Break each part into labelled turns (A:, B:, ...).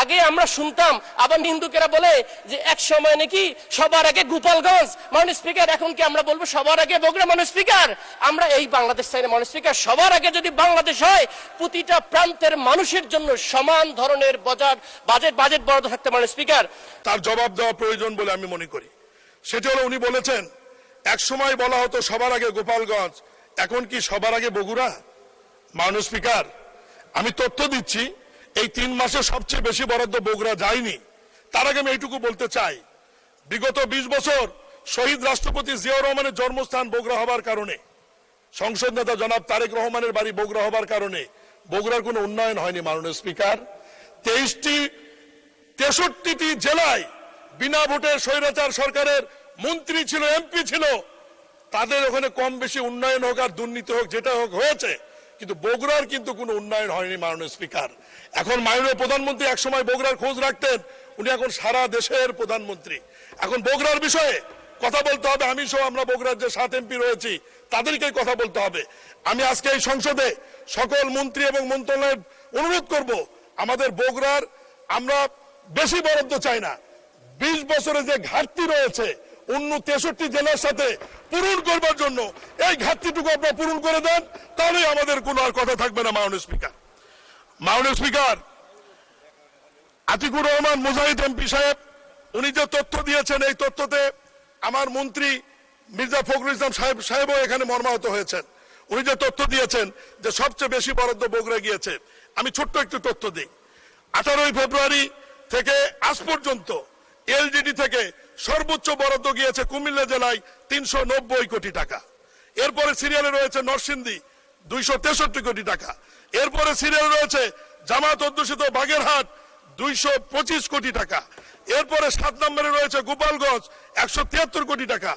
A: আগে আমরা শুনতাম, আবার হিন্দুকেরা বলে যে এক সময় নাকি সবার আগে গোপালগঞ্জ। মাননীয় স্পিকার, এখন কি আমরা বলবো সবার আগে বগুড়া? মাননীয় স্পিকার, আমরা এই বাংলাদেশ চাই না। মাননীয় স্পিকার, সবার আগে যদি বাংলাদেশ হয়, প্রতিটা প্রান্তের মানুষের জন্য সমান ধরনের বাজেট বরাদ্দ থাকতে। মাননীয় স্পিকার,
B: তার জবাব দেওয়া প্রয়োজন বলে আমি মনে করি। সেটা হলো, উনি বলেছেন এক সময় বলা হতো সবার আগে গোপালগঞ্জ, এখন কি সবার আগে বগুড়া? মাননীয় স্পিকার, আমি তথ্য দিচ্ছি, এই 3 মাসে সবচেয়ে বেশি বরাদ্দ বগুড়া যায়নি। তার আগে আমি এইটুকু বলতে চাই, বিগত 20 বছর শহীদ রাষ্ট্রপতি জিয়াউর রহমানের জন্মস্থান বগুড়া হবার কারণে, সংসদ নেতা জনাব তারেক রহমানের বাড়ি বগুড়া হবার কারণে বগুড়ার কোনো উন্নয়ন হয়নি। মাননীয় স্পিকার, 63টি জেলায় বিনা ভোটে স্বৈরাচার সরকারের মন্ত্রী ছিল, এমপি ছিল, তাদের ওখানে কম বেশি উন্নয়ন হোক আর দুর্নীতি হোক, যেটা হোক হয়েছে, কিন্তু বগুড়ার কিন্তু কোনো উন্নয়ন হয়নি। মাননীয় স্পিকার, এখন মাননীয় প্রধানমন্ত্রী এক সময় বগুড়ার খোঁজ রাখতেন, উনি এখন সারা দেশের প্রধানমন্ত্রী। এখন বগুড়ার বিষয়ে কথা বলতে হবে। আমি সহ আমরা বগুড়ার যে 7 এমপি রয়েছি তাদেরকেই কথা বলতে হবে। আমি আজকে এই সংসদে সকল মন্ত্রী এবং মন্ত্রণালয়ের অনুরোধ করব, আমাদের বগুড়ার আমরা বেশি বরাদ্দ চাই না, 20 বছরে যে ঘাটতি রয়েছে অন্য 63 জেলার সাথে পূরণ করবার জন্য এই ঘাটতিটুকু আপনারা পূরণ করে দেন, তাহলে আমাদের কোনো আর কথা থাকবে না। মাননীয় স্পিকার, আতিকুর রহমান মুজাহিদ এমপি সাহেব, উনি যে তথ্য দিয়েছেন, এই তথ্যতে আমার মন্ত্রী মির্জা ফখরুল ইসলাম সাহেবও এখানে মর্মাহত হয়েছেন। উনি যে তথ্য দিয়েছেন যে সবচেয়ে বেশি বরাদ্দ বগুড়া গিয়েছে, আমি ছোট্ট একটু তথ্য দিই। 18ই ফেব্রুয়ারি থেকে আজ পর্যন্ত এলজিডি থেকে সর্বোচ্চ বরাদ্দ গিয়েছে কুমিল্লা জেলায় 390 কোটি টাকা। এরপরে সিরিয়ালে রয়েছে নরসিংদী 263 কোটি টাকা। এরপরে সিরিয়ালে রয়েছে জামাত অধ্যুষিত বাগেরহাট 225 কোটি টাকা। এরপরে 7 নম্বরে রয়েছে গোপালগঞ্জ 173 কোটি টাকা।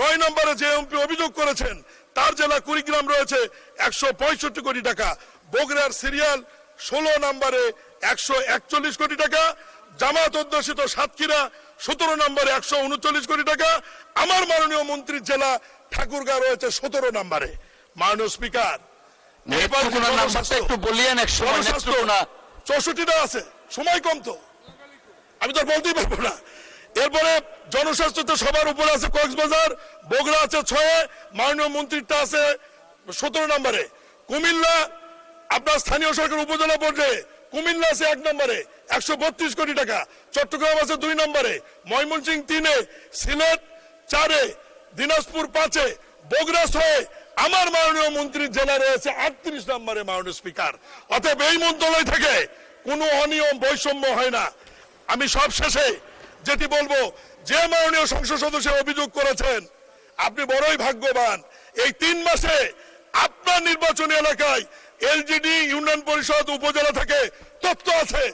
B: 9 নম্বরে যে এমপি অভিযোগ করেছেন তার জেলা কুড়িগ্রাম রয়েছে 165 কোটি টাকা। বগুড়ার সিরিয়াল 16 নম্বরে 141 কোটি টাকা। জামাত অধ্যুষিত সাতক্ষীরা 17 নম্বরে 139 কোটি টাকা। আমার মাননীয় মন্ত্রীর জেলা ঠাকুরগাঁও রয়েছে 17 নম্বরে। মাননীয় স্পিকার,
C: একটু বলিয়েন,
B: 64টা আছে, সময় কম তো আমি তো বলতেই পারবো না। এরপরে জনস্বাস্থ্যতে সবার উপরে আছে কক্সবাজার, বগুড়া আছে 6, মাননীয় মন্ত্রীটা আছে 17 নম্বরে। কুমিল্লা আপনার স্থানীয় সরকার উপজেলা পর্যায়ে কুমিল্লা আছে 1 নম্বরে 132 কোটি টাকা। চট্টগ্রাম আছে 2 নম্বরে, ময়মনসিংহ 3-এ, সিলেট 4-এ, দিনাজপুর 5-এ, বগুড়া 6-এ, আমার মাননীয় মন্ত্রীর জেলা রয়েছে 38 নম্বরে। মাননীয় স্পিকার, অতএব এই মন্ত্রণালয় থেকে কোনো অনিয়ম বৈষম্য হয় না। আমি সব শেষে যেটি বলবো, যে মাননীয় সংসদ সদস্য অভিযোগ করেছেন, আপনি বড়ই ভাগ্যবান। এই 3 মাসে আপনার নির্বাচনী এলাকায় এলজিডি, ইউনিয়ন পরিষদ, উপজেলা থেকে তথ্য আছে